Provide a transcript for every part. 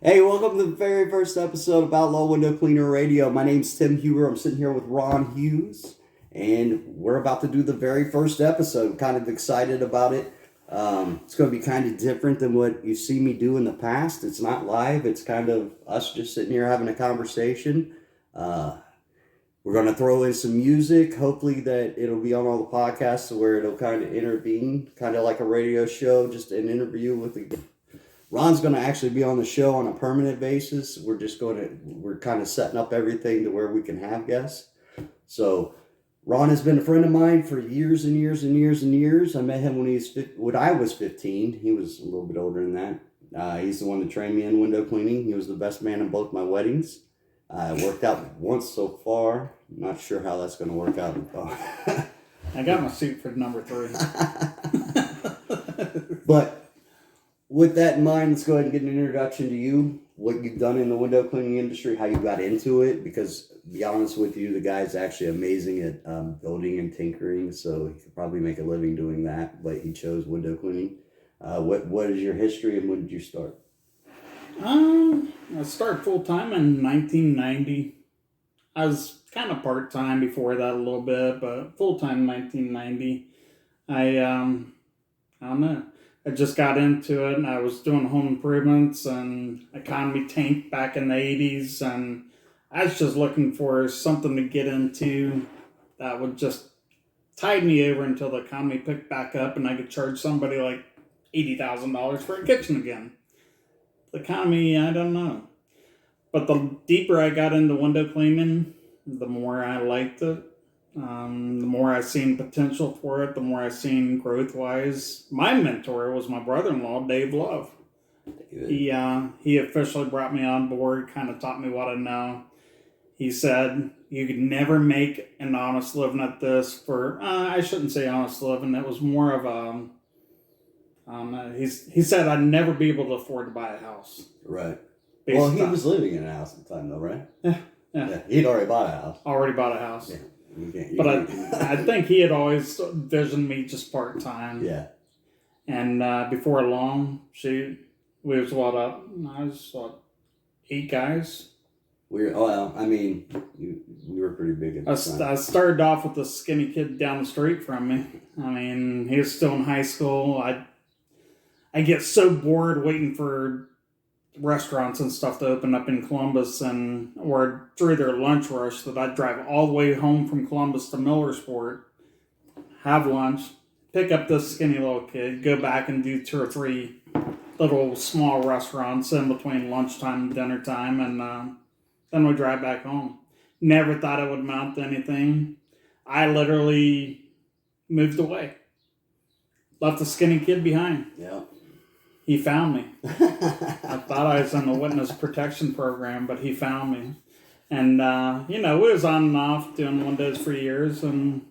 Hey, welcome to the very first episode of Outlaw Window Cleaner Radio. My name's Tim Huber. I'm sitting here with Ron Hughes, and we're about to do the very first episode. Kind of excited about it. It's going to be kind of different than what you see me do in the past. It's not live. It's kind of us just sitting here having a conversation. We're going to throw in some music. Hopefully that it'll be on all the podcasts where it'll kind of intervene, kind of like a radio show, just an interview with the... Ron's going to actually be on the show on a permanent basis. We're kind of setting up everything to where we can have guests. So Ron has been a friend of mine for years and years and years and years. I met him when I was 15. He was a little bit older than that. He's the one that trained me in window cleaning. He was the best man in both my weddings. It worked out once so far. I'm not sure how that's going to work out. I got my suit for number 3. But with that in mind, let's go ahead and get an introduction to you, what you've done in the window cleaning industry, how you got into it, because to be honest with you, the guy's actually amazing at building and tinkering, so he could probably make a living doing that, but he chose window cleaning. What is your history and when did you start? I started full-time in 1990. I was kind of part-time before that a little bit, but full-time in 1990. I don't know. I just got into it, and I was doing home improvements, and economy tanked back in the 80s, and I was just looking for something to get into that would just tide me over until the economy picked back up, and I could charge somebody like $80,000 for a kitchen again. The economy, I don't know. But the deeper I got into window cleaning, the more I liked it. The more I seen potential for it, the more I seen growth-wise. My mentor was my brother-in-law, Dave Love. He officially brought me on board, kind of taught me what I know. He said, you could never make an honest living at this for, I shouldn't say honest living, it was more of a, he said I'd never be able to afford to buy a house. Right. Well, he was living in a house at the time, though, right? Yeah. He'd already bought a house. Already bought a house. Yeah. I think he had always envisioned me just part-time. Yeah. And before long, we was I was 8 guys. We were pretty big at the time. I started off with the skinny kid down the street from me. I mean, he was still in high school. I get so bored waiting for restaurants and stuff to open up in Columbus or through their lunch rush that I'd drive all the way home from Columbus to Millersport, have lunch, pick up this skinny little kid, go back and do 2 or 3 little small restaurants in between lunchtime and dinner time, and then we drive back home. Never thought it would amount to anything. I literally moved away. Left the skinny kid behind. Yeah. He found me. I thought I was in the witness protection program, but he found me. And, we was on and off doing windows for years, and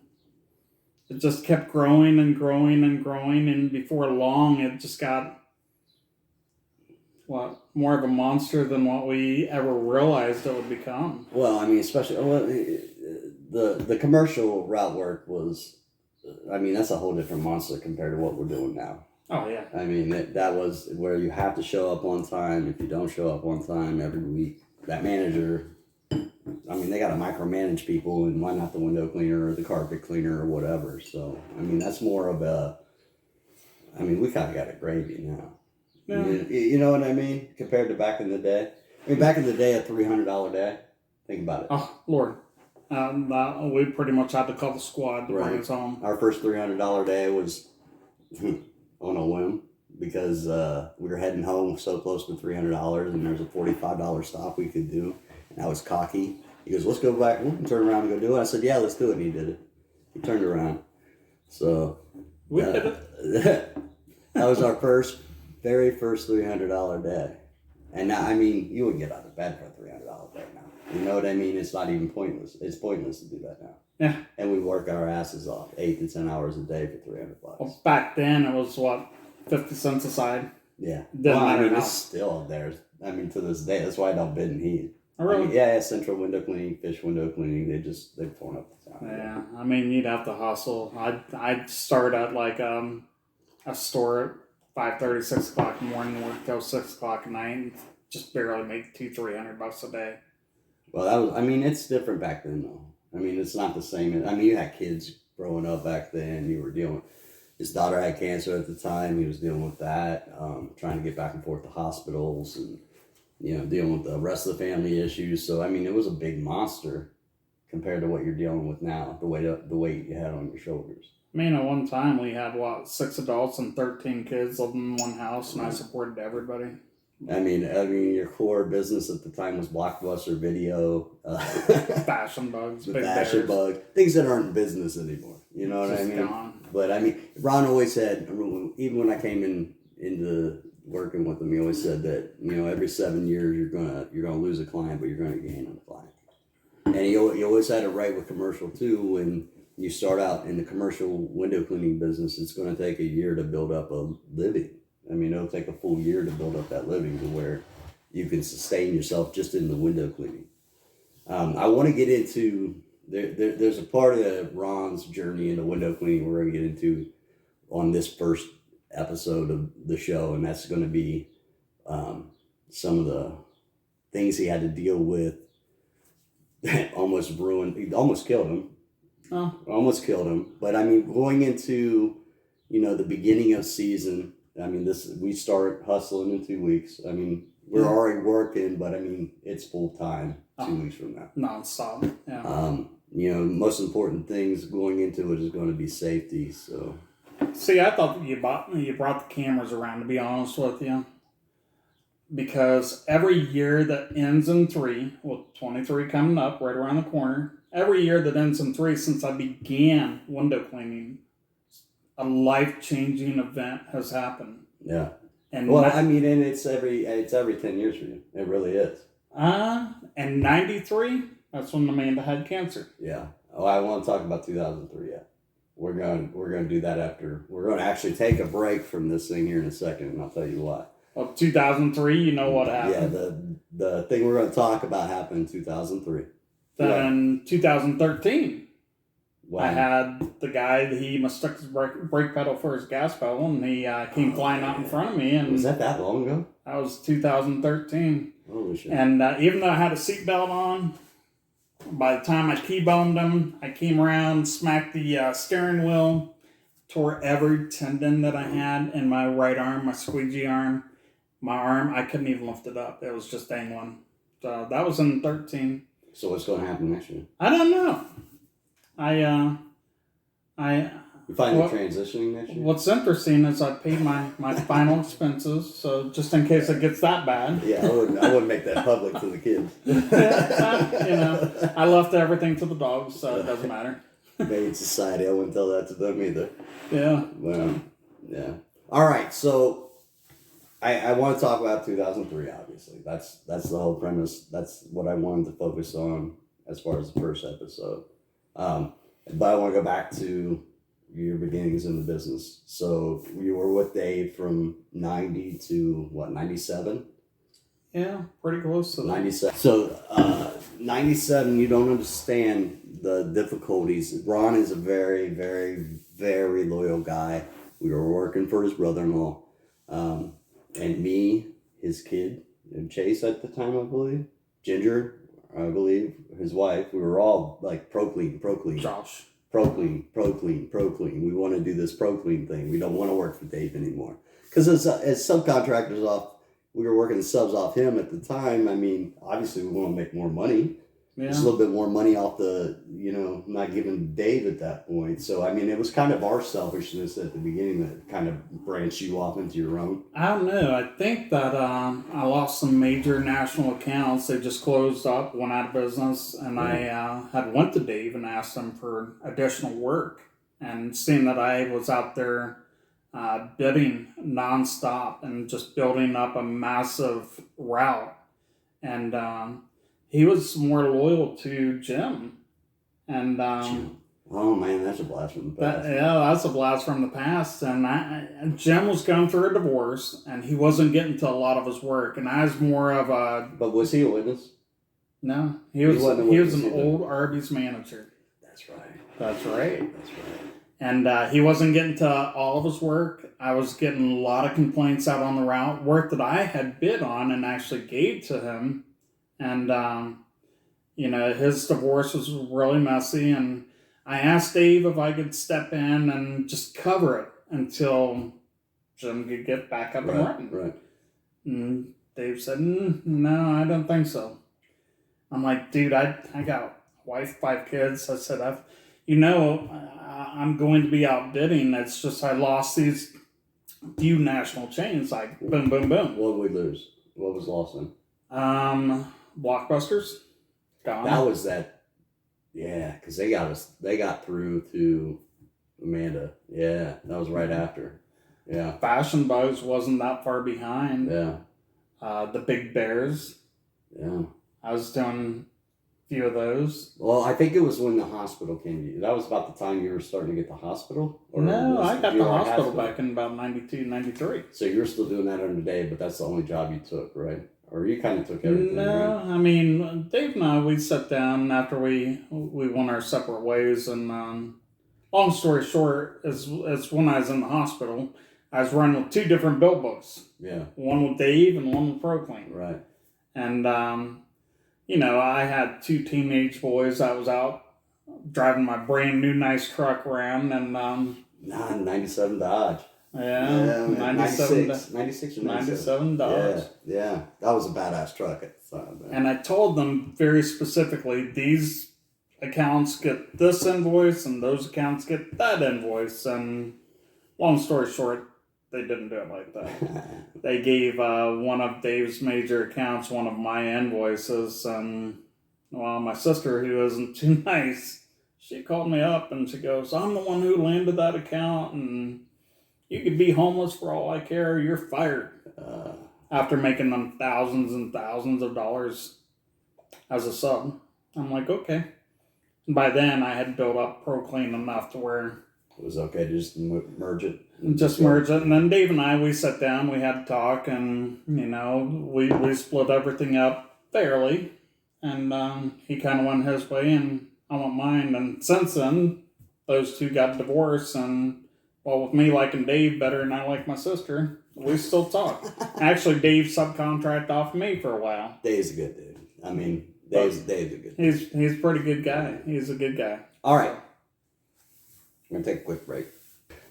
it just kept growing and growing and growing, and before long, it just got, more of a monster than what we ever realized it would become. Well, I mean, especially, the commercial route work was, that's a whole different monster compared to what we're doing now. Oh, yeah. I mean, that was where you have to show up on time. If you don't show up on time every week, that manager, they got to micromanage people, and why not the window cleaner or the carpet cleaner or whatever. So, that's more of we kind of got a gravy now. Yeah. You know what I mean? Compared to back in the day. Back in the day, a $300 day. Think about it. Oh, Lord. We pretty much had to call the squad to bring us home. Our first $300 day was on a whim, because we were heading home so close to $300, and there's a $45 stop we could do. And I was cocky. He goes, let's go back. We can turn around and go do it. I said, yeah, let's do it. And he did it. He turned around. So we did it. That was our very first $300 day. And now, you wouldn't get out of bed for a $300 day now. You know what I mean? It's not even pointless. It's pointless to do that now. Yeah. And we work our asses off 8 to 10 hours a day for $300. Well, back then it was 50 cents a side. Yeah. Well, it's still there. To this day, that's why I don't bid and heat. Oh, really? Central window cleaning, fish window cleaning. They've torn up the town. Yeah. You'd have to hustle. I'd start at a store at 5:30, 6 o'clock in the morning, work till 6 o'clock at night. just barely make $200-300 a day. Well, that was, I mean, it's different back then, though. I mean, it's not the same. I mean, you had kids growing up back then. You were dealing, his daughter had cancer at the time. He was dealing with that, trying to get back and forth to hospitals and, dealing with the rest of the family issues. So, I mean, it was a big monster compared to what you're dealing with now, the weight you had on your shoulders. I mean, at one time we had, 6 adults and 13 kids living in one house, and I supported everybody. I mean, your core business at the time was Blockbuster Video, Fashion Bugs, the Big Fashion Bears. Bug, things that aren't in business anymore. You know what I mean? Gone. But I mean, Ron always said, even when I came into working with him, he always said that every 7 years you're gonna lose a client, but you're gonna gain a client. And he always had it right with commercial too. When you start out in the commercial window cleaning business, it's going to take a year to build up a living. I mean, it'll take a full year to build up that living to where you can sustain yourself just in the window cleaning. I want to get into, there's a part of Ron's journey into window cleaning we're going to get into on this first episode of the show, and that's going to be some of the things he had to deal with that almost killed him. Oh. Almost killed him. But I mean, going into, the beginning of season, I mean, we start hustling in 2 weeks. I mean, we're already working, but I mean, it's full time 2 weeks from now. Non-stop. Yeah. Most important things going into it is going to be safety. So. See, I thought that you brought the cameras around, to be honest with you. Because every year that ends in 3, 23 coming up right around the corner, every year that ends in 3 since I began window cleaning, a life-changing event has happened. Yeah. And and it's every 10 years for you. It really is. And 93, that's when Amanda had cancer. Yeah. Oh, I want to talk about 2003 yet. We're going to do that after. We're going to actually take a break from this thing here in a second, and I'll tell you why. Well, 2003, you know what happened. Yeah, the thing we're going to talk about happened in 2003. Then 2013, Wow. I had the guy that he mistook his brake pedal for his gas pedal, and he came flying out in front of me. And was that long ago? That was 2013. Holy shit. And even though I had a seatbelt on, by the time I T-boned him, I came around, smacked the steering wheel, tore every tendon that I had in my right arm, my squeegee arm. My arm, I couldn't even lift it up. It was just dangling. So that was in 13. So what's going to happen next year? I don't know. You find it transitioning next year? What's interesting is I paid my final expenses, so just in case it gets that bad. Yeah, I wouldn't make that public to the kids. I left everything to the dogs, so it doesn't matter. Made society, I wouldn't tell that to them either. Yeah. Well, yeah. All right, so I want to talk about 2003, obviously. That's the whole premise. That's what I wanted to focus on as far as the first episode. But I want to go back to your beginnings in the business. So you were with Dave from 90 to, 97? Yeah, pretty close to that. 97. So 97, you don't understand the difficulties. Ron is a very, very, very loyal guy. We were working for his brother-in-law. And me, his kid, and Chase at the time, I believe. Ginger, I believe, his wife. We were all like pro clean. Josh. Pro clean. We want to do this pro clean thing. We don't want to work for Dave anymore. Because as subcontractors we were working the subs off him at the time. I mean, obviously we want to make more money. Yeah. Just a little bit more money off the, not giving Dave at that point. So, I mean, it was kind of our selfishness at the beginning that kind of branched you off into your own. I don't know. I think that I lost some major national accounts. They just closed up, went out of business. And I had went to Dave and asked him for additional work. And seeing that I was out there bidding nonstop and just building up a massive route. And he was more loyal to Jim. And oh man, that's a blast from the past. That's a blast from the past. And Jim was going through a divorce, and he wasn't getting to a lot of his work. And I was more of a. But was he a witness? No, he was an old Arby's manager. That's right. That's right. And he wasn't getting to all of his work. I was getting a lot of complaints out on the route, work that I had bid on and actually gave to him. And, his divorce was really messy. And I asked Dave if I could step in and just cover it until Jim could get back up and running. Right. And Dave said, no, I don't think so. I'm like, dude, I got a wife, 5 kids. I said, I'm going to be outbidding. It's just I lost these few national chains, like boom, boom, boom. What did we lose? What was lost then? Blockbusters. Gone. That was that. Yeah, because they got through to Amanda. Yeah, that was right after. Yeah. Fashion Bugs wasn't that far behind. Yeah. The Big Bears. Yeah. I was doing a few of those. Well, I think it was when the hospital came to you. That was about the time you were starting to get the hospital? No, I got the hospital back in about 92, 93. So you were still doing that on the day, but that's the only job you took, right? Or you kind of took everything, No, right? I mean, Dave and I, we sat down after we went our separate ways. And long story short, is when I was in the hospital, I was running with 2 different bill books. Yeah. One with Dave and one with ProClean. Right. And, I had 2 teenage boys. I was out driving my brand new nice truck around. And 97 Dodge. Yeah, 96 or 97 Dodge. Yeah. That was a badass truck at the time. Man. And I told them very specifically, these accounts get this invoice and those accounts get that invoice. And long story short, they didn't do it like that. They gave one of Dave's major accounts one of my invoices. And, well, my sister, who isn't too nice, she called me up and she goes, I'm the one who landed that account and you could be homeless for all I care. You're fired. After making them thousands and thousands of dollars as a sub. I'm like, okay. And by then, I had built up ProClean enough to where it was okay to just merge it. Merge it. And then Dave and I, we sat down, we had a talk, and, we split everything up fairly. And he kind of went his way, and I went mine. And since then, those 2 got divorced, and well, with me liking Dave better than I like my sister, we still talk. Actually, Dave subcontracted off me for a while. Dave's a good dude. I mean, Dave's a good dude. He's a pretty good guy. He's a good guy. All right. We're going to take a quick break.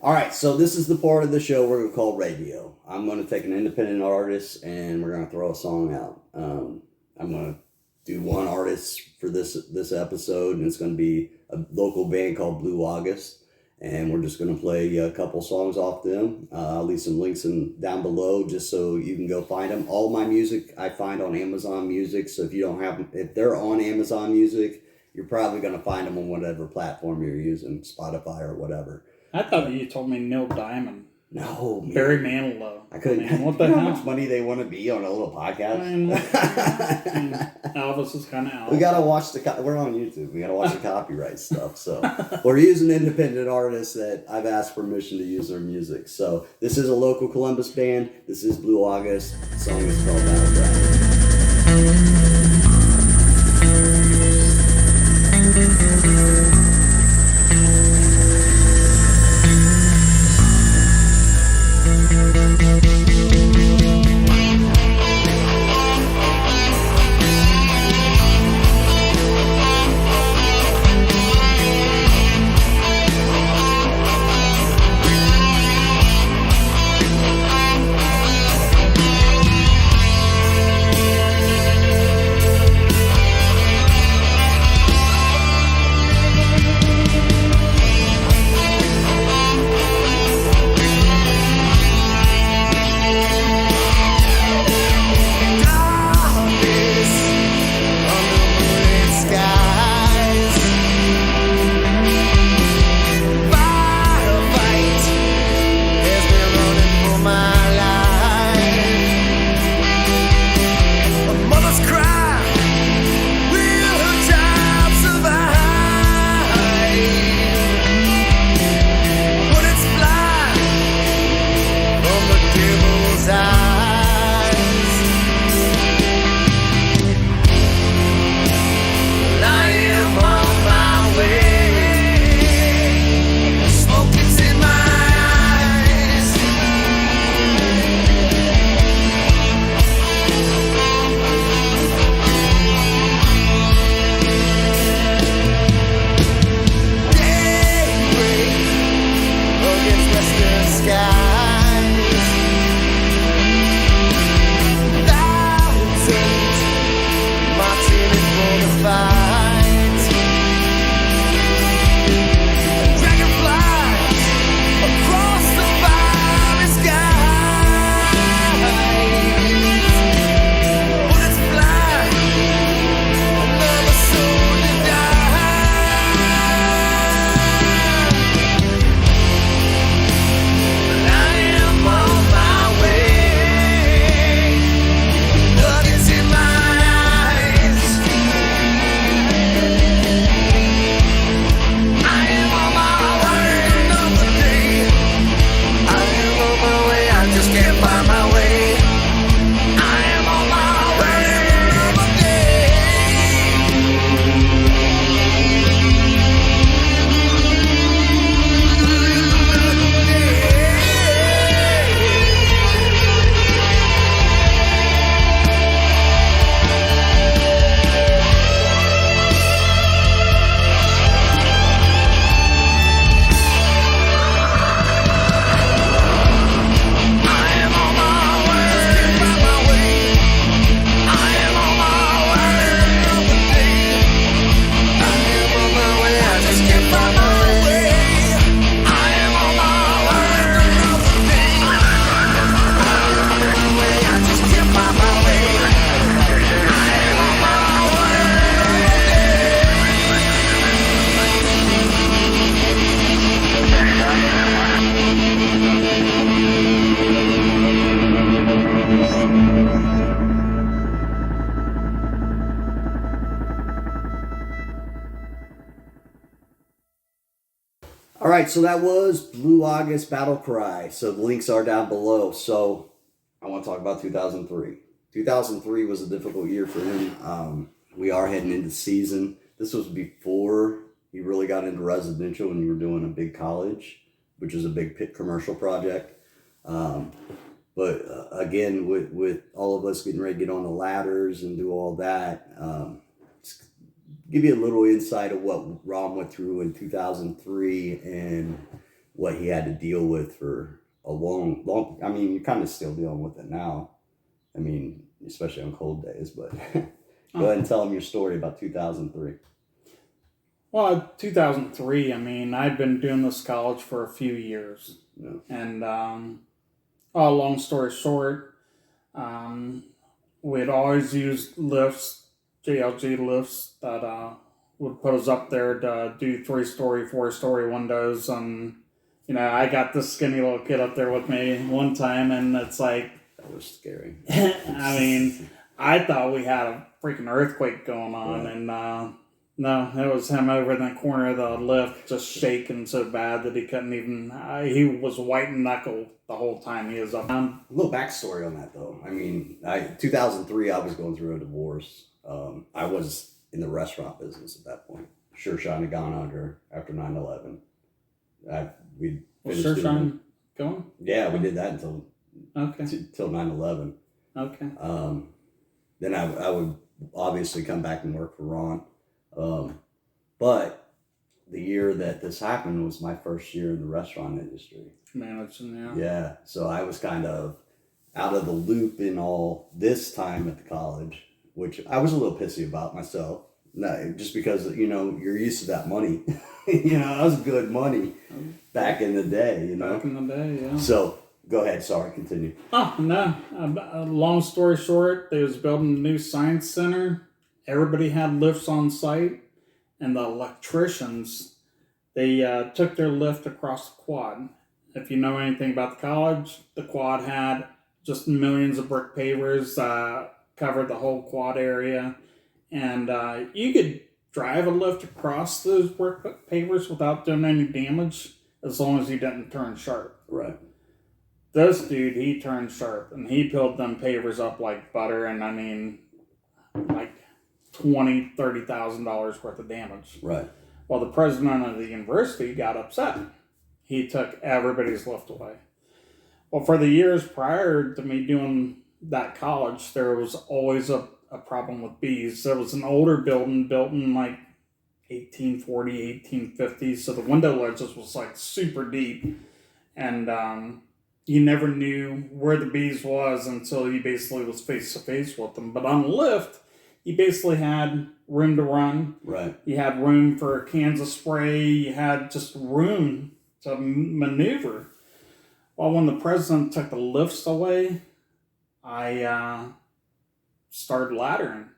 All right, so this is the part of the show we're going to call radio. I'm going to take an independent artist, and we're going to throw a song out. I'm going to do one artist for this episode, and it's going to be a local band called Blue August. And we're just going to play a couple songs off them. I'll leave some links down below just so you can go find them. All my music I find on Amazon Music. So if they're on Amazon Music, you're probably going to find them on whatever platform you're using, Spotify or whatever. I thought you told me Neil Diamond. No, man. Barry Manilow. I couldn't. What the hell? How much money they want to be on a little podcast? Elvis is kind of Elvis. We gotta watch we're on YouTube. We gotta watch the copyright stuff. So we're using independent artists that I've asked permission to use their music. So this is a local Columbus band. This is Blue August. The song is called Battleground. right, so that was Blue August Battle Cry. So the links are down below. So I want to talk about 2003. 2003 was a difficult year for him. We are heading into season. This was before you really got into residential and you were doing a big college, which is a big pit commercial project. But again, with all of us getting ready to get on the ladders and do all that, give you a little insight of what Ron went through in 2003 and what he had to deal with for a long, I mean, you're kind of still dealing with it now. I mean, especially on cold days, but go ahead and tell them your story about 2003. Well, 2003, I mean, I've been doing this college for a few years. Yeah. And, long story short, we'd always used lifts, JLG lifts, that would put us up there to do 3-story, 4-story windows. And, I got this skinny little kid up there with me one time, and it's like... That was scary. I mean, I thought we had a freaking earthquake going on, right. And no, it was him over in the corner of the lift just shaking so bad that he couldn't even... he was white and knuckle the whole time he was up. A little backstory on that, though. I mean, 2003, I was going through a divorce. I was in the restaurant business at that point. Sure Shine had gone under after 9/11. Was Sure Shine going? Yeah, we did that until 9/11. Okay. Then I would obviously come back and work for Ron. But the year that this happened was my first year in the restaurant industry. Managing, yeah. Yeah, so I was kind of out of the loop in all this time at the college, which I was a little pissy about myself. No, just because, you're used to that money. That was good money back in the day, Back in the day, yeah. So, go ahead. Sorry, continue. Oh, no. Long story short, they was building a new science center. Everybody had lifts on site. And the electricians, they took their lift across the quad. If you know anything about the college, the quad had just millions of brick pavers, covered the whole quad area. And you could drive a lift across those brick pavers without doing any damage as long as you didn't turn sharp. Right. This dude, he turned sharp and he peeled them pavers up like butter, and I mean, like $20,000-$30,000 worth of damage. Right. Well, the president of the university got upset. He took everybody's lift away. Well, for the years prior to me doing that college, there was always a problem with bees. There was an older building built in like 1840, 1850, so the window ledges was like super deep, and you never knew where the bees was until you basically was face to face with them. But on the lift, you basically had room to run. Right. You had room for cans of spray. You had just room to maneuver. Well, when the president took the lifts away, I started laddering.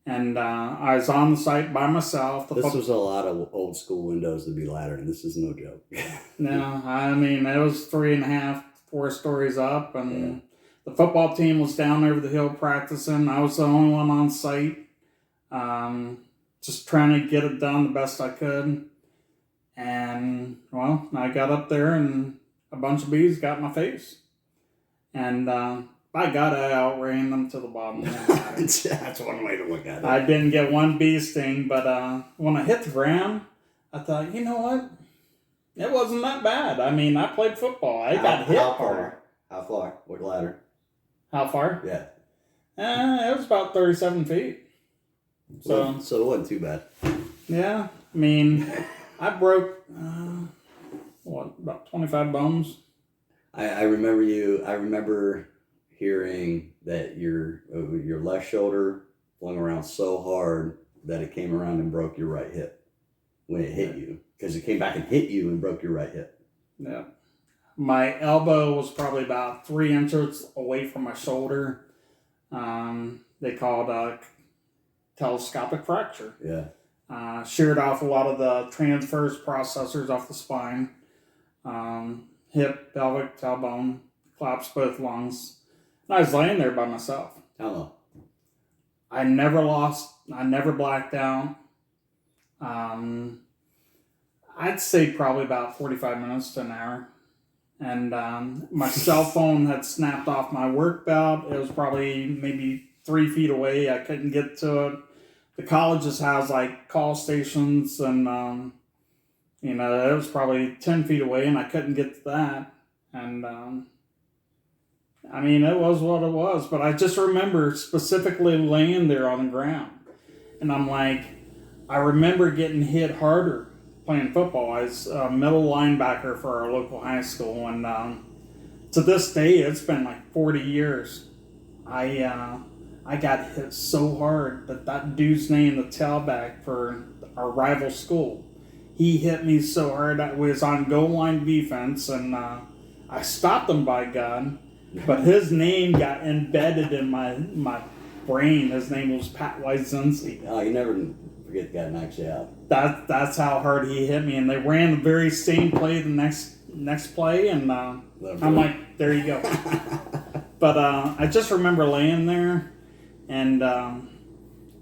And I was on the site by myself. This was a lot of old school windows to be laddering. This is no joke. No, I mean, it was 3.5, 4 stories up. And the football team was down over the hill practicing. I was the only one on site. Just trying to get it done the best I could. And, well, I got up there and a bunch of bees got in my face. And by God, I outran them to the bottom. That's one way to look at it. I didn't get one bee sting, but when I hit the ground, I thought, you know what? It wasn't that bad. I mean, I played football. I got hit hard. How far? What ladder? How far? Yeah. It was about 37 feet. So it wasn't too bad. Yeah. I mean, I broke, about 25 bones. I remember hearing that your left shoulder flung around so hard that it came around and broke your right hip when it hit you, because it came back and hit you and broke your right hip. Yeah. My elbow was probably about 3 inches away from my shoulder. They called a telescopic fracture. Yeah. Sheared off a lot of the transverse processors off the spine. Hip, pelvic, tailbone, collapsed both lungs. And I was laying there by myself. How long? I never blacked out. I'd say probably about 45 minutes to an hour. And my cell phone had snapped off my work belt. It was probably maybe 3 feet away. I couldn't get to it. The colleges has like call stations, and it was probably 10 feet away, and I couldn't get to that. And it was what it was. But I just remember specifically laying there on the ground, and I'm like, I remember getting hit harder playing football. I was a middle linebacker for our local high school, and to this day, it's been like 40 years. I got hit so hard that dude's name, the tailback for our rival school, he hit me so hard. I was on goal line defense, and I stopped him by God, but his name got embedded in my brain. His name was Pat Wyzinski. Oh, you never forget the guy knocks you out. That's how hard he hit me, and they ran the very same play the next play, and I'm like, there you go. But I just remember laying there, and I'm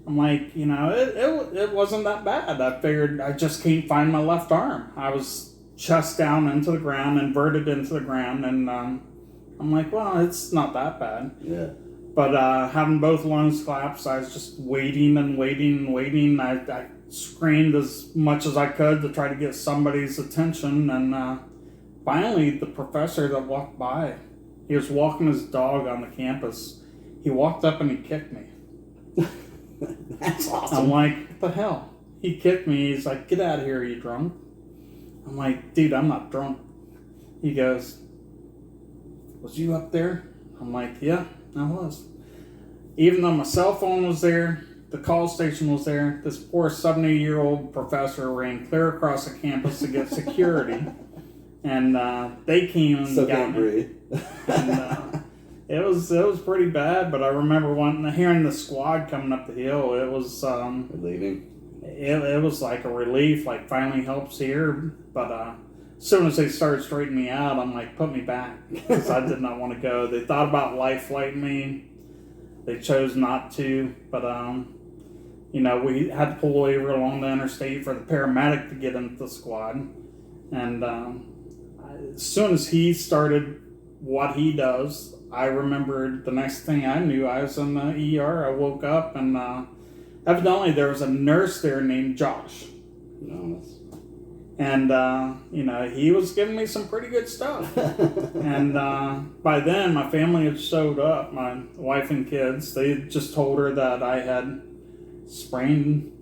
like, it wasn't that bad. I figured I just can't find my left arm. I was chest down into the ground, inverted into the ground, and I'm like, well, it's not that bad. Yeah. But having both lungs collapsed, I was just waiting and waiting and waiting. I screamed as much as I could to try to get somebody's attention. And finally, the professor that walked by, he was walking his dog on the campus. He walked up and he kicked me. That's awesome. I'm like, what the hell? He kicked me. He's like, get out of here, you drunk? I'm like, dude, I'm not drunk. He goes, was you up there? I'm like, yeah, I was. Even though my cell phone was there, the call station was there, this poor 70-year-old professor ran clear across the campus to get security. And they came and Still got can't me. breathe. And it was pretty bad, but I remember hearing the squad coming up the hill. It was Leaving. It was like a relief, like finally help's here. But as soon as they started straightening me out, I'm like, put me back, because I did not want to go. They thought about life flighting me. They chose not to, but we had to pull over along the interstate for the paramedic to get into the squad. And as soon as he started what he does, I remembered the next thing I knew, I was in the ER. I woke up, and evidently there was a nurse there named Josh. No, And, he was giving me some pretty good stuff. And by then, my family had showed up, my wife and kids. They had just told her that I had sprained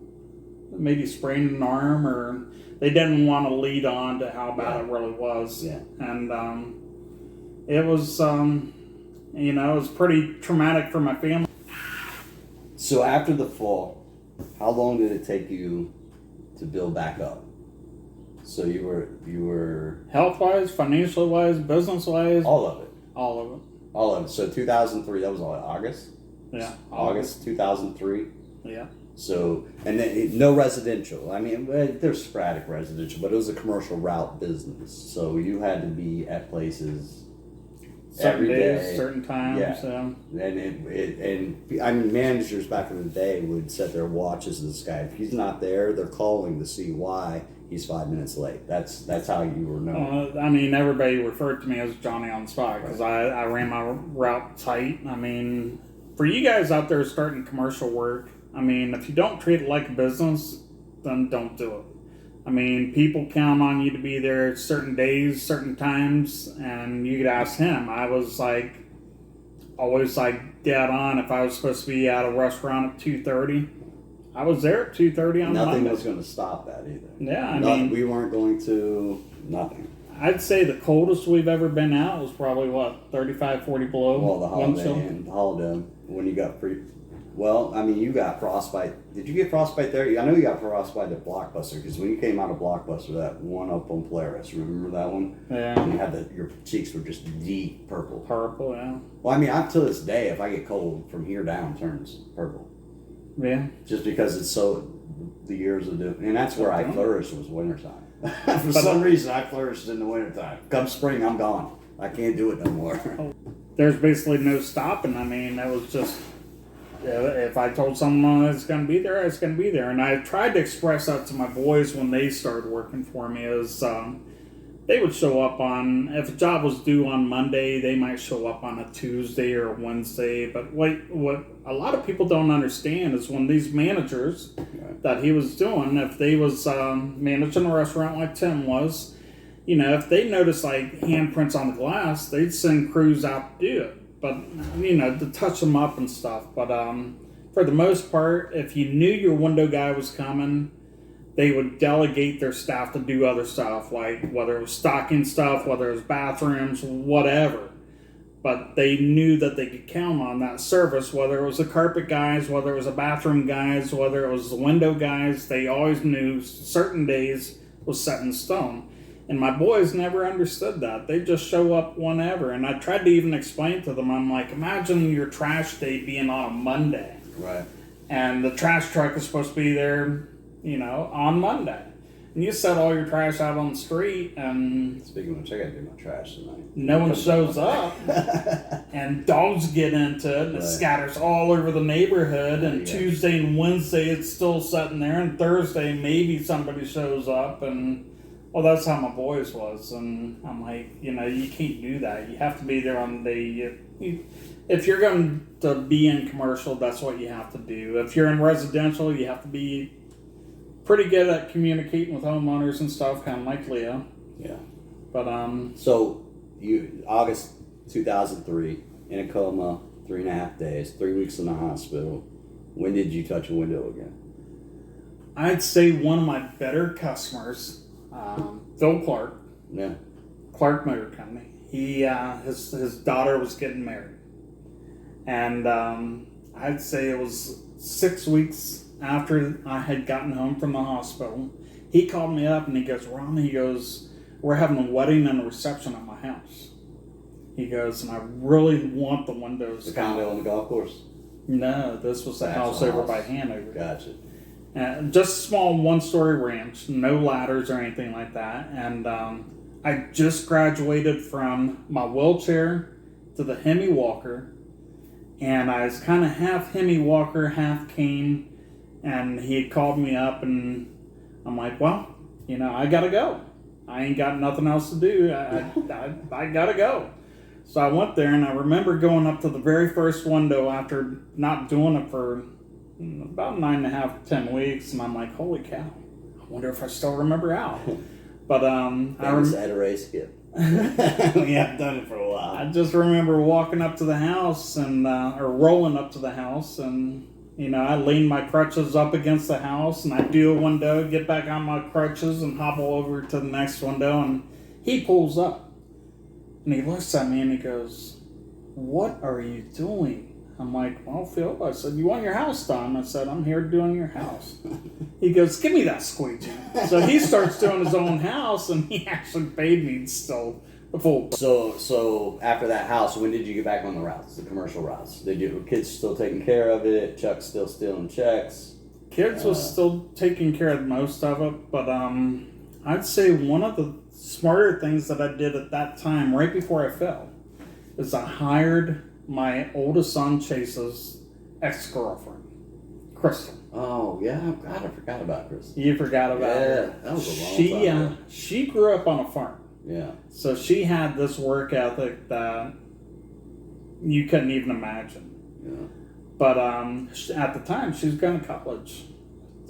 an arm, or they didn't want to lead on to how bad it really was. Yeah. And it was, it was pretty traumatic for my family. So after the fall, how long did it take you to build back up? So you were Health-wise, financial-wise, business-wise. all of it. All of it. All of it. So 2003, that was August? Yeah. August 2003. Yeah. So, and then no residential. I mean, there's sporadic residential, but it was a commercial route business. So you had to be at places Certain every days, day. certain times. Yeah. And managers back in the day would set their watches to this guy. If he's not there, they're calling to see why he's 5 minutes late. That's how you were known. Everybody referred to me as Johnny on the spot, because I ran my route tight. For you guys out there starting commercial work, if you don't treat it like a business, then don't do it. People count on you to be there certain days, certain times, and you could ask him. I was always dead on. If I was supposed to be at a restaurant at 2:30, I was there at 2:30 on Nothing Monday. was going to stop that either. Yeah, we weren't going to, nothing. I'd say the coldest we've ever been out was probably, 35, 40 below. Well, the holiday chill. and the holiday, when you got you got frostbite. Did you get frostbite there? I know you got frostbite at Blockbuster, because when you came out of Blockbuster, that one up on Polaris, remember that one? Yeah. And you had your cheeks were just deep purple. Purple, yeah. Well, up to this day, if I get cold, from here down turns purple. Yeah. Just because it's the years of different, and that's where I flourished was wintertime. For But some reason, I flourished in the wintertime. Come spring, I'm gone. I can't do it no more. There's basically no stopping. That was just if I told someone it's going to be there, it's going to be there. And I tried to express that to my boys when they started working for me is they would show up on, if a job was due on Monday, they might show up on a Tuesday or a Wednesday. But what a lot of people don't understand is when these managers that he was doing, if they was managing a restaurant like Tim was, if they noticed like handprints on the glass, they'd send crews out to do it. But, to touch them up and stuff. But for the most part, if you knew your window guy was coming, they would delegate their staff to do other stuff, like whether it was stocking stuff, whether it was bathrooms, whatever. But they knew that they could count on that service, whether it was the carpet guys, whether it was the bathroom guys, whether it was the window guys. They always knew certain days was set in stone. And my boys never understood that. They just show up whenever. And I tried to even explain to them, I'm like, imagine your trash day being on a Monday. Right. And the trash truck is supposed to be there, on Monday. And you set all your trash out on the street, and Speaking of which, I gotta do my trash tonight. no one shows up. And dogs get into it, and it scatters all over the neighborhood. And Tuesday and Wednesday, it's still sitting there. And Thursday, maybe somebody shows up. And, well, that's how my boys was. And I'm like, you can't do that. You have to be there on the day. If you're going to be in commercial, that's what you have to do. If you're in residential, you have to be pretty good at communicating with homeowners and stuff, kind of like Leo. Yeah. But So August 2003 in a coma, 3.5 days, 3 weeks in the hospital. When did you touch a window again? I'd say one of my better customers, Phil Clark. Yeah. Clark Motor Company. He his daughter was getting married, and I'd say it was 6 weeks after I had gotten home from the hospital. He called me up and he goes, Ron, we're having a wedding and a reception at my house. He goes, and I really want the windows. The condo on the golf course? No, this was the house over by Hanover. Gotcha. Just a small one-story ranch, no ladders or anything like that. And I just graduated from my wheelchair to the Hemi walker, and I was kind of half Hemi walker, half cane. And he had called me up, and I'm like, well, I gotta go. I ain't got nothing else to do. I gotta go. So I went there, and I remember going up to the very first window after not doing it for about 9.5, 10 weeks, and I'm like, holy cow, I wonder if I still remember how. But I had a race skip. We haven't done it for a while. I just remember walking up to the house and or rolling up to the house, and I lean my crutches up against the house, and I do a window, get back on my crutches, and hobble over to the next window, and he pulls up, and he looks at me, and he goes, what are you doing? I'm like, well, Phil, I said, you want your house done? I said, I'm here doing your house. He goes, give me that squeegee. So he starts doing his own house, and he actually paid me still the full. So after that house, when did you get back on the routes, the commercial routes? Were kids still taking care of it? Chuck still stealing checks? Kids was still taking care of most of it, but I'd say one of the smarter things that I did at that time, right before I fell, is I hired my oldest son Chase's ex-girlfriend, Crystal. Oh yeah, God, I forgot about Crystal. You forgot about her. Yeah, that was a long time ago. She grew up on a farm. Yeah. So she had this work ethic that you couldn't even imagine. Yeah. But at the time, she was going to college.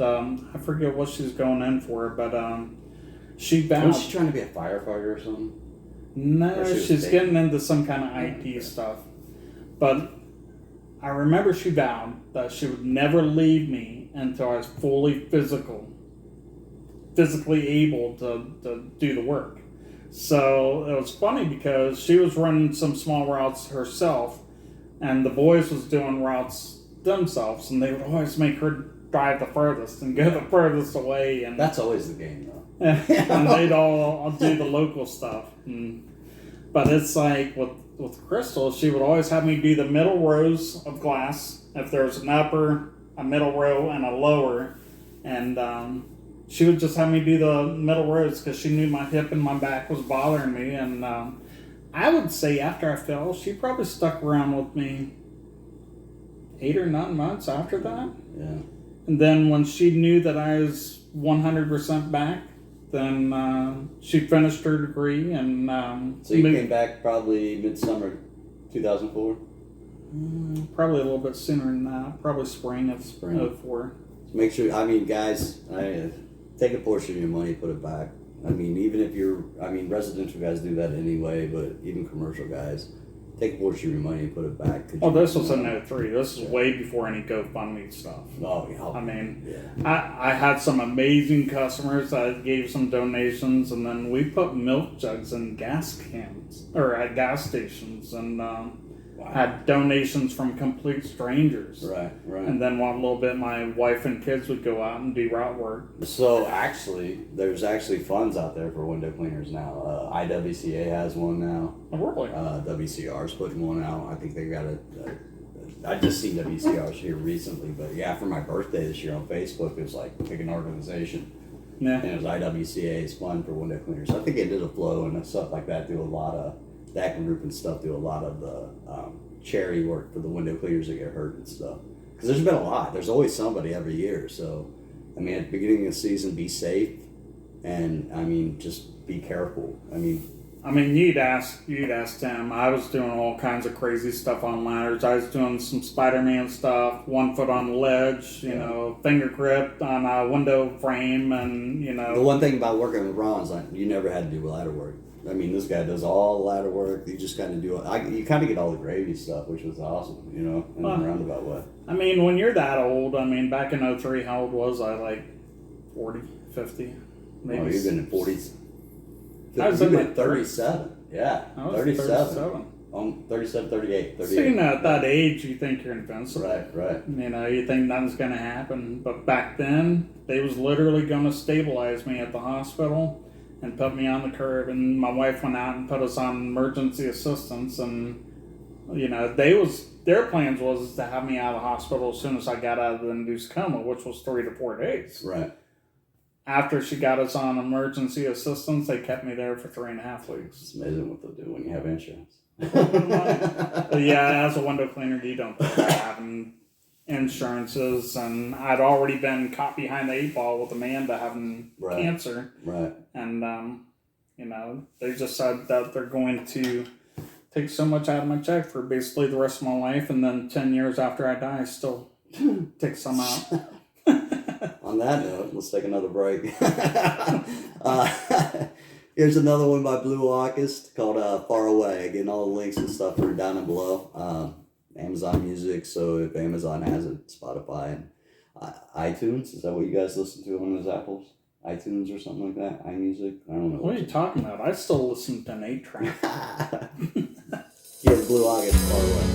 I forget what she was going in for, but she vowed. Was she trying to be a firefighter or something? No, she's getting into some kind of IT stuff. But I remember she vowed that she would never leave me until I was physically able to do the work. So it was funny because she was running some small routes herself, and the boys was doing routes themselves, and they would always make her drive the furthest and go the furthest away. And that's always the game, though. And they'd all do the local stuff. But it's like with Crystal, she would always have me do the middle rows of glass. If there was an upper, a middle row, and a lower, and she would just have me do the middle rows because she knew my hip and my back was bothering me. And I would say after I fell, she probably stuck around with me 8 or 9 months after that. Yeah. And then when she knew that I was 100% back, then she finished her degree and so you came back probably midsummer 2004. Probably a little bit sooner than that. Probably spring of 04. Make sure, I mean, guys, take a portion of your money, put it back. I mean, even if residential guys do that anyway, but even commercial guys, take a portion of your money and put it back. Oh, this was in 03. This is way before any GoFundMe stuff. Oh, yeah. I mean, I had some amazing customers that gave some donations, and then we put milk jugs in gas cans, or at gas stations, and had donations from complete strangers. Right. And then one little bit, my wife and kids would go out and do route work. So actually, there's actually funds out there for window cleaners now. IWCA has one now. Oh, really? WCR's putting one out. I think they got I just seen WCR's here recently, but yeah, for my birthday this year on Facebook, it was like pick an organization. Yeah. And it was IWCA's fund for window cleaners. I think it did a flow and stuff like that. Do a lot of that group and stuff. Do a lot of the charity work for the window cleaners that get hurt and stuff. Because there's been a lot. There's always somebody every year. So, I mean, at the beginning of the season, be safe, and I mean, just be careful. I mean, you'd ask Tim. I was doing all kinds of crazy stuff on ladders. I was doing some Spider-Man stuff, 1 foot on the ledge, you know, finger grip on a window frame, and you know. The one thing about working with Ron is like you never had to do ladder work. I mean, this guy does all ladder work. You just kind of do it. You kind of get all the gravy stuff, which was awesome, you know, in a roundabout way. I mean, when you're that old, I mean, back in 03, how old was I? Like 40, 50? Maybe. Oh, you've been in 40s. I was in like 37. Yeah, I was 37. 37, 38. So, you know, at that age, you think you're invincible. Right. You know, you think nothing's going to happen. But back then, they was literally going to stabilize me at the hospital and put me on the curb, and my wife went out and put us on emergency assistance, and you know, their plans was to have me out of the hospital as soon as I got out of the induced coma, which was 3 to 4 days. Right. After she got us on emergency assistance, they kept me there for 3.5 weeks. It's amazing what they'll do when you have insurance. But yeah, as a window cleaner, you don't think about having insurances, and I'd already been caught behind the 8 ball with Amanda having cancer. Right. And, you know, they just said that they're going to take so much out of my check for basically the rest of my life, and then 10 years after I die, still take some out. On that note, let's take another break. Here's another one by Blue August called Far Away. Again, all the links and stuff are down and below. Amazon Music, so if Amazon has it, Spotify, and iTunes. Is that what you guys listen to on those Apples? iTunes or something like that? iMusic? I don't know. What are you talking about? I still listen to an 8-track. Yeah, the Blue August, Far Away.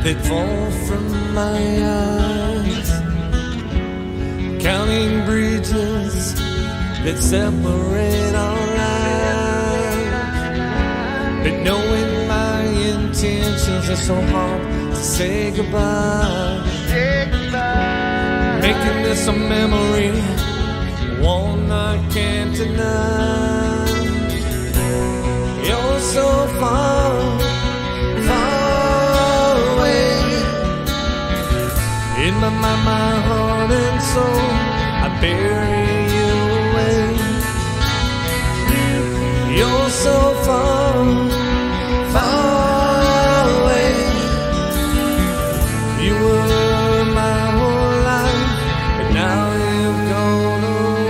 That fall from my eyes, counting bridges that separate our lives, but knowing my intentions are so hard to say goodbye. Making this a memory, one I can't deny. You're so far, far away. In my mind, my heart and soul, I bury you away. You're so far, far away. You were my whole life, but now you've gone away.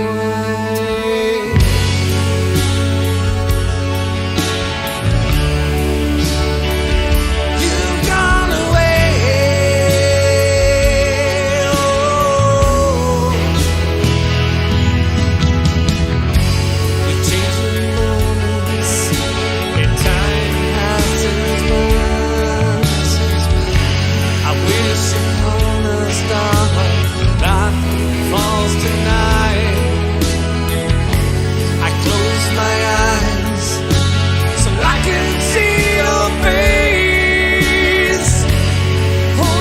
You've gone away. Oh. The changing moments and time passes by. I wish upon a star that falls tonight. I close my eyes so I can see your face. Oh,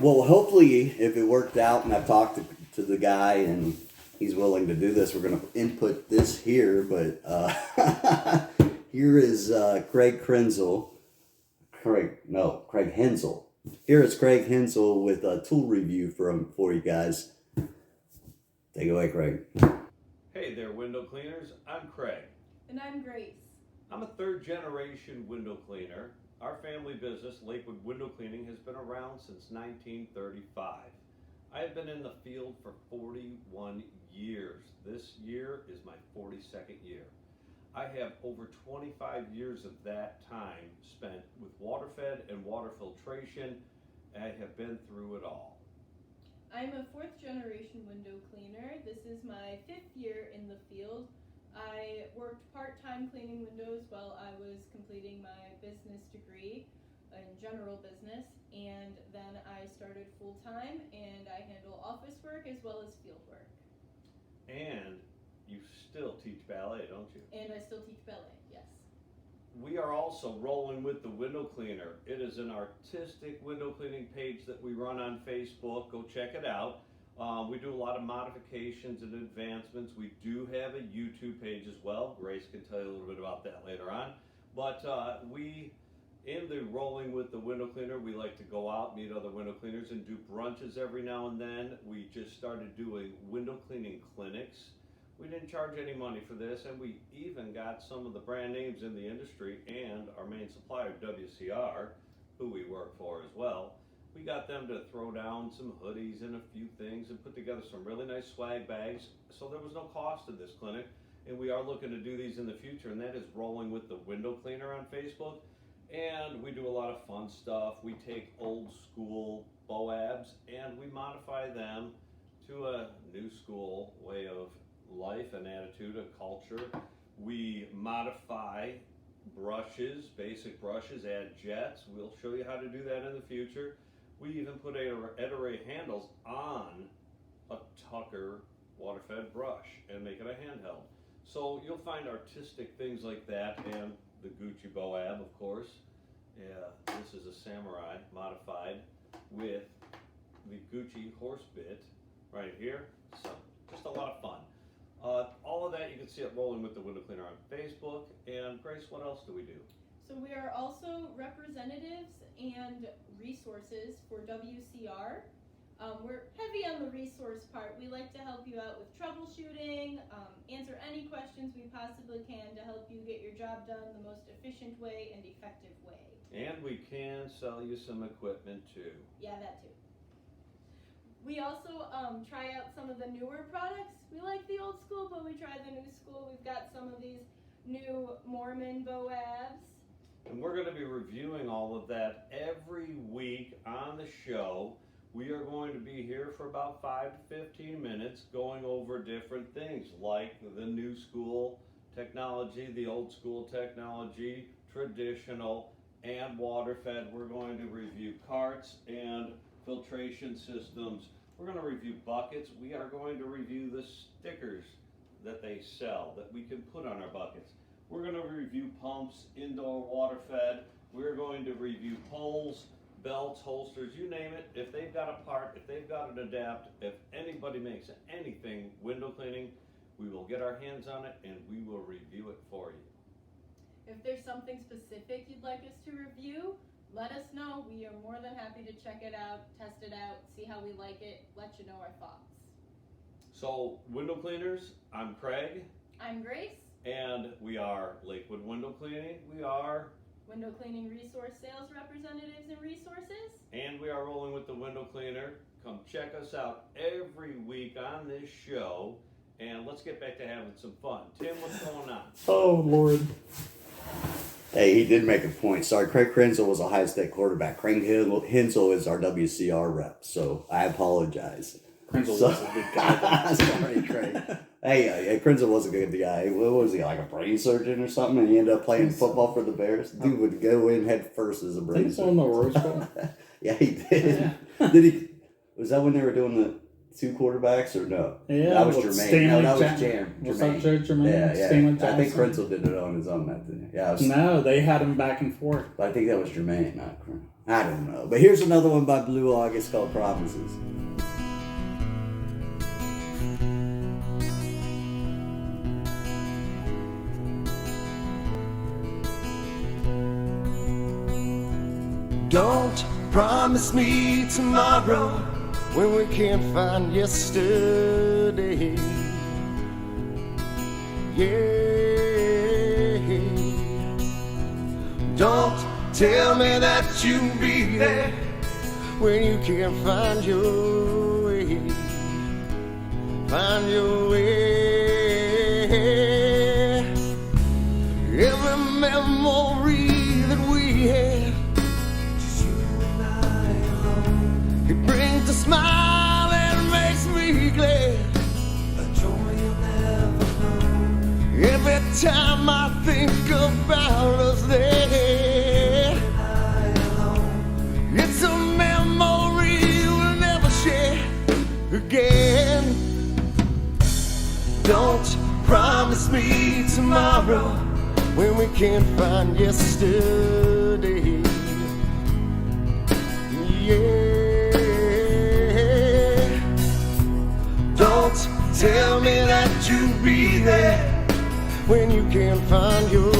Well, hopefully, if it worked out and I've talked to the guy and he's willing to do this, we're going to input this here. But here is Craig Hensel. Here is Craig Hensel with a tool review for you guys. Take it away, Craig. Hey there, window cleaners. I'm Craig. And I'm Grace. I'm a third-generation window cleaner. Our family business, Lakewood Window Cleaning, has been around since 1935. I have been in the field for 41 years. This year is my 42nd year. I have over 25 years of that time spent with water fed and water filtration. I have been through it all. I'm a fourth generation window cleaner. This is my 5th year in the field. I worked part-time cleaning windows while I was completing my business degree in general business, and then I started full-time and I handle office work as well as field work. And you still teach ballet, don't you? And I still teach ballet, yes. We are also rolling with the window cleaner. It is an artistic window cleaning page that we run on Facebook. Go check it out. We do a lot of modifications and advancements. We do have a YouTube page as well. Grace can tell you a little bit about that later on. But in the rolling with the window cleaner, we like to go out, meet other window cleaners, and do brunches every now and then. We just started doing window cleaning clinics. We didn't charge any money for this, and we even got some of the brand names in the industry and our main supplier, WCR, who we work for as well. We got them to throw down some hoodies and a few things and put together some really nice swag bags. So there was no cost to this clinic, and we are looking to do these in the future, and that is rolling with the window cleaner on Facebook. And we do a lot of fun stuff. We take old school BOABs and we modify them to a new school way of life and attitude, a culture. We modify brushes, basic brushes, add jets. We'll show you how to do that in the future. We even put Ed-Array handles on a Tucker water-fed brush and make it a handheld. So you'll find artistic things like that, and the Gucci BOAB, of course. This is a Samurai modified with the Gucci horse bit right here. So just a lot of fun. All of that you can see it rolling with the window cleaner on Facebook. And Grace, what else do we do? So we are also representatives and resources for WCR. We're heavy on the resource part. We like to help you out with troubleshooting, answer any questions we possibly can to help you get your job done the most efficient way and effective way. And we can sell you some equipment too. Yeah, that too. We also try out some of the newer products. We like the old school, but we try the new school. We've got some of these new Mormon BOABs. And we're going to be reviewing all of that every week on the show. We are going to be here for about 5 to 15 minutes going over different things like the new school technology, the old school technology, traditional, and water fed. We're going to review carts and filtration systems. We're going to review buckets. We are going to review the stickers that they sell that we can put on our buckets. We're going to review pumps, indoor water fed. We're going to review poles, belts, holsters, you name it. If they've got a part, if they've got an adapt, if anybody makes anything window cleaning, we will get our hands on it and we will review it for you. If there's something specific you'd like us to review, let us know. We are more than happy to check it out, test it out, see how we like it, let you know our thoughts. So, window cleaners, I'm Craig. I'm Grace. And we are Lakewood Window Cleaning. We are Window Cleaning Resource Sales Representatives and Resources. And we are rolling with the window cleaner. Come check us out every week on this show. And let's get back to having some fun. Tim, what's going on? Oh, Lord. Hey, he did make a point. Sorry, Craig Hensel was a high state quarterback. Craig Hensel is our WCR rep, so I apologize. Krenzel was a good guy. Sorry, Craig. Hey, Krenzel was a good guy. What was he, like a brain surgeon or something? And he ended up playing football for the Bears? Dude would go in head first as a brain surgeon. The Rose Bowl. Yeah, he did. Yeah. Did he? Was that when they were doing 2 quarterbacks or no? Yeah, that was with Jermaine. Stanley no, that Ja- was Jam. Was Jermaine. that Jermaine? Yeah, yeah. Stanley I think Johnson? Krenzel did it on his own that day. Yeah, No, they had him back and forth. but I think that was Jermaine, not Krenzel. I don't know. But here's another one by Blue August called Promises. Don't promise me tomorrow when we can't find yesterday. Yeah. Don't tell me that you'll be there when you can't find your way. Find your way. Every memory that we had, it brings a smile and makes me glad. A joy you'll never know. Every time I think about us there, it's a memory we'll never share again. Don't promise me tomorrow when we can't find yesterday. Yeah. Don't tell me that you'll be there when you can't find your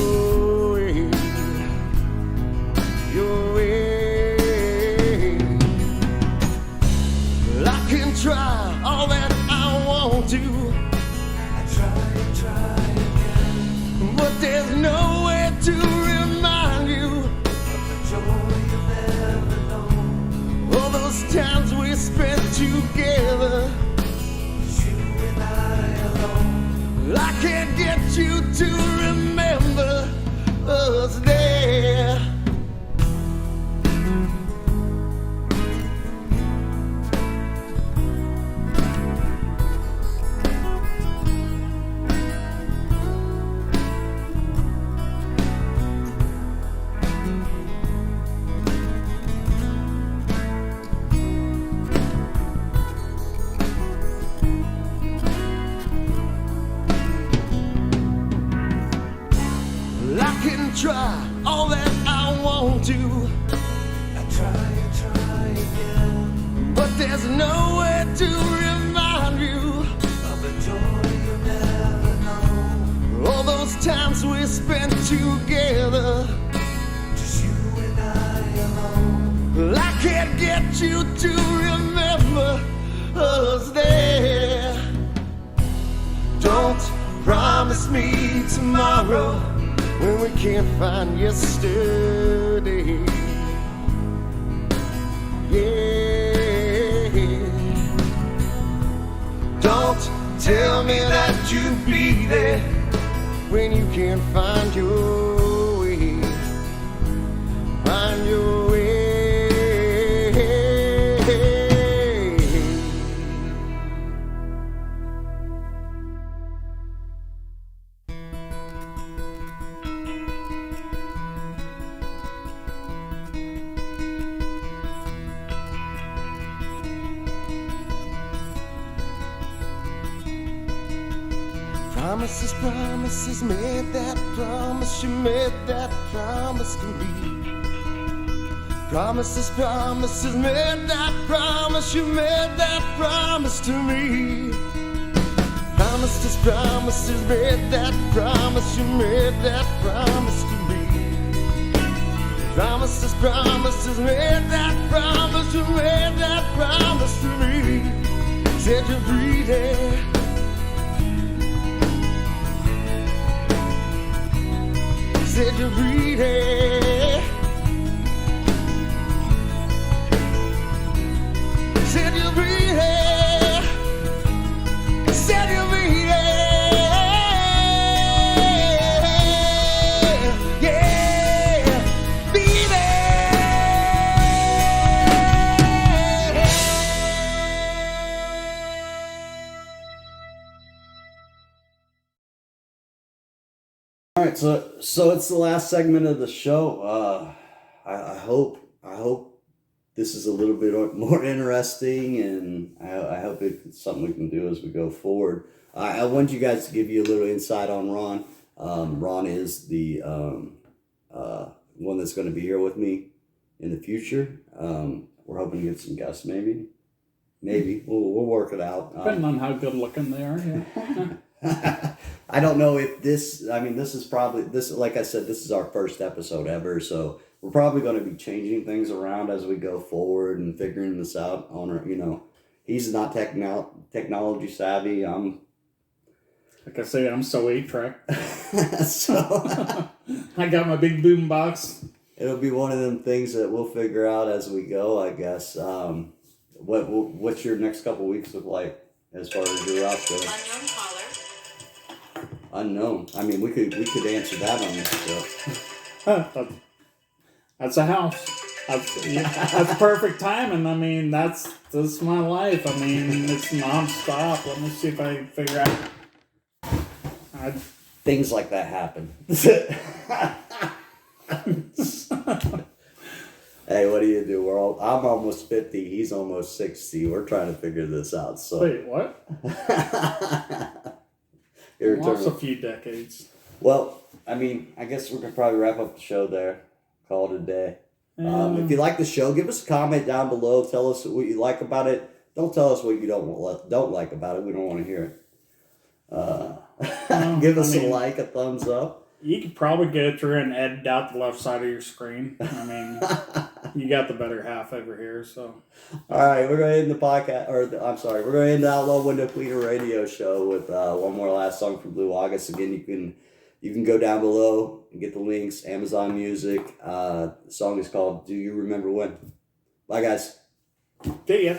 way. Your way. Well, I can try all that I want to. I try again. But there's no way to remind you of the joy you'll never know. All those times we spent together, you and I alone. Well, I can't get you to remember us there. Well, I can try all that I want to. I try again. But there's no way to remind you of the joy you'll never know. All those times we spent together, just you and I alone. Well, I can't get you to remember us there. Don't promise me tomorrow when we can't find yesterday. Yeah. Don't tell me that you'll be there when you can't find your way. Find your way. Promises, promises, made that promise, you made that promise to me. Promises, promises, made that promise, you made that promise to me. Promises, promises, made that promise, you made that promise to me. Promises, promises, made that promise, you made that promise to me. Said you'll be there. Said you'll be there. Said you'll be there. Said you'll be there. Yeah, be there. All right, so it's the last segment of the show. I hope this is a little bit more interesting, and I hope it's something we can do as we go forward. I want you guys to give you a little insight on Ron. Ron is the one that's going to be here with me in the future. We're hoping to get some guests, maybe. We'll work it out. Depending on how good looking they are. Yeah. I don't know if this is probably, like I said, this is our first episode ever, so we're probably going to be changing things around as we go forward and figuring this out on our, he's not technology savvy. Like I say, I'm so 8-track. So I got my big boom box. it'll be one of them things that we'll figure out as we go, I guess. What's your next couple weeks look like as far as your route goes? Unknown caller. Unknown. I mean, we could answer that on this show. That's a house. That's perfect timing. I mean, that's my life. I mean, it's nonstop. Let me see if I can figure out. Things like that happen. Hey, what do you do? I'm almost 50. He's almost 60. We're trying to figure this out. So. Wait, what? Lost a few decades. Well, I mean, I guess we could probably wrap up the show there. Call it a day. If you like the show, give us a comment down below. Tell us what you like about it. Don't tell us what you don't like about it. We don't want to hear it. Give us a like, a thumbs up. You could probably go through and edit out the left side of your screen. I mean, you got the better half over here, so. All right, we're going to end the podcast, we're going to end the Outlaw Window Cleaner Radio show with one more last song from Blue August. Again, you can go down below and get the links, Amazon Music. The song is called Do You Remember When? Bye, guys. See ya.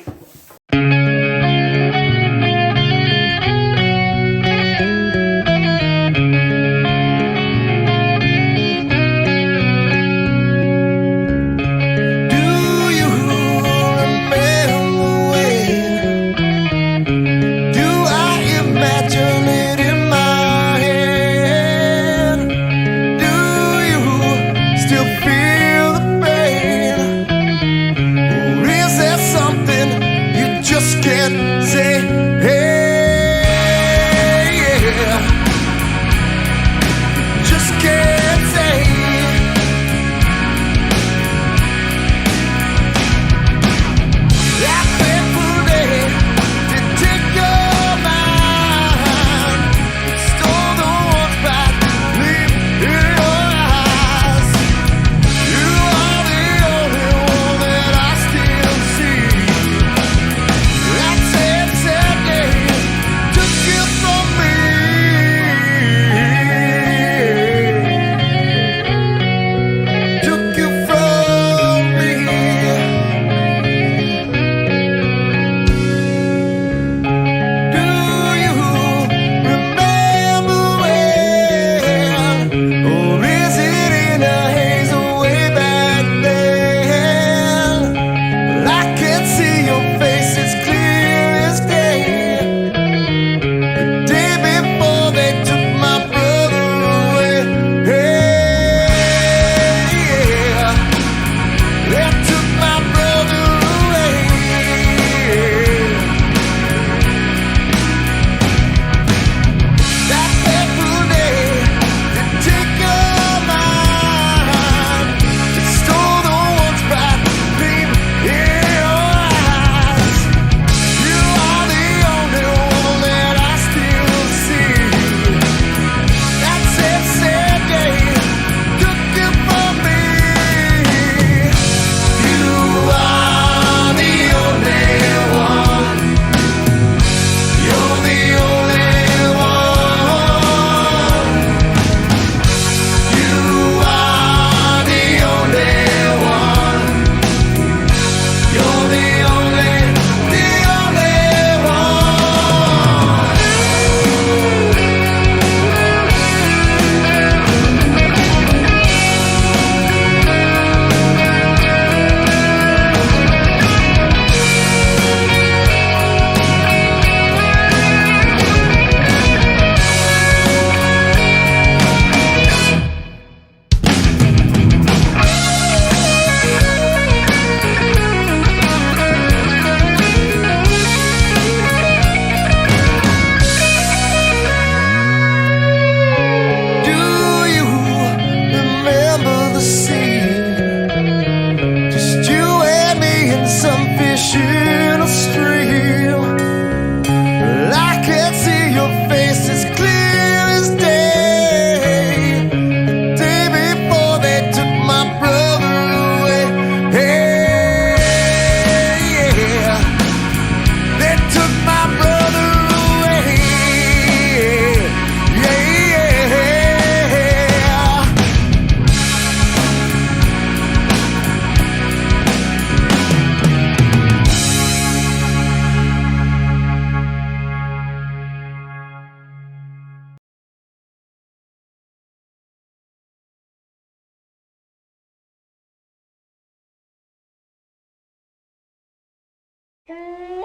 Thank you.